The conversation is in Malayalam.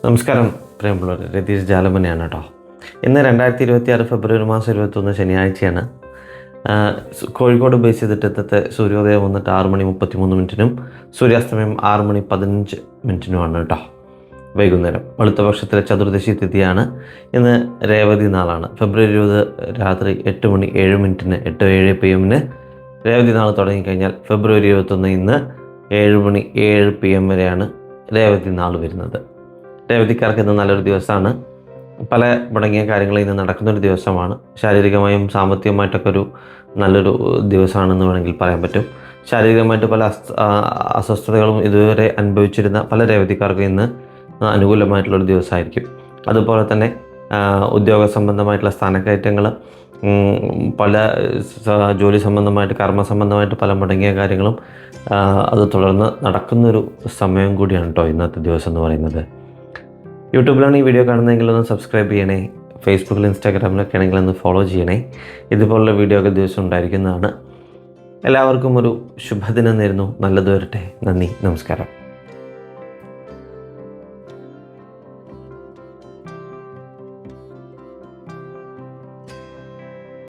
നമസ്കാരം പ്രിയമുള്ളവർ, രതീഷ് ജാലമനെയാണ് കേട്ടോ. ഇന്ന് 2026 ഫെബ്രുവരി മാസം 21 ശനിയാഴ്ചയാണ്. കോഴിക്കോട് ബേസ് ചെയ്തിട്ട് ഇന്നത്തെ സൂര്യോദയം വന്നിട്ട് 6:33 സൂര്യാസ്തമയം 6:15 കേട്ടോ. വൈകുന്നേരം വെളുത്ത പക്ഷത്തിലെ ചതുർദശി തിഥിയാണ്. ഇന്ന് രേവതി നാളാണ്. ഫെബ്രുവരി 20 രാത്രി 8:07 8:07 PM രേവതി നാൾ തുടങ്ങിക്കഴിഞ്ഞാൽ ഫെബ്രുവരി 21 ഇന്ന് 7:07 PM വരെയാണ് രേവതി നാൾ വരുന്നത്. രേവതിക്കാർക്ക് ഇന്ന് നല്ലൊരു ദിവസമാണ്. പല മുടങ്ങിയ കാര്യങ്ങൾ ഇന്ന് നടക്കുന്നൊരു ദിവസമാണ്. ശാരീരികമായും സാമ്പത്തികമായിട്ടൊക്കെ ഒരു നല്ലൊരു ദിവസമാണെന്ന് വേണമെങ്കിൽ പറയാൻ പറ്റും. ശാരീരികമായിട്ട് പല അസ്വസ്ഥതകളും ഇതുവരെ അനുഭവിച്ചിരുന്ന പല രേവതിക്കാർക്കും ഇന്ന് അനുകൂലമായിട്ടുള്ളൊരു ദിവസമായിരിക്കും. അതുപോലെ തന്നെ ഉദ്യോഗ സംബന്ധമായിട്ടുള്ള സ്ഥാനക്കയറ്റങ്ങൾ, പല ജോലി സംബന്ധമായിട്ട് കർമ്മ സംബന്ധമായിട്ട് പല മുടങ്ങിയ കാര്യങ്ങളും അത് തുടർന്ന് നടക്കുന്നൊരു സമയം കൂടിയാണ് കേട്ടോ ഇന്നത്തെ ദിവസം എന്ന് പറയുന്നത്. യൂട്യൂബിലാണ് ഈ വീഡിയോ കാണുന്നതെങ്കിൽ ഒന്ന് സബ്സ്ക്രൈബ് ചെയ്യണേ. ഫേസ്ബുക്കിൽ ഇൻസ്റ്റാഗ്രാമിലൊക്കെ ആണെങ്കിൽ ഒന്ന് ഫോളോ ചെയ്യണേ. ഇതുപോലുള്ള വീഡിയോ ഒക്കെ ദിവസം ഉണ്ടായിരിക്കുന്നതാണ്. എല്ലാവർക്കും ഒരു ശുഭദിനം നേരുന്നു. നല്ലത് വരട്ടെ. നന്ദി, നമസ്കാരം.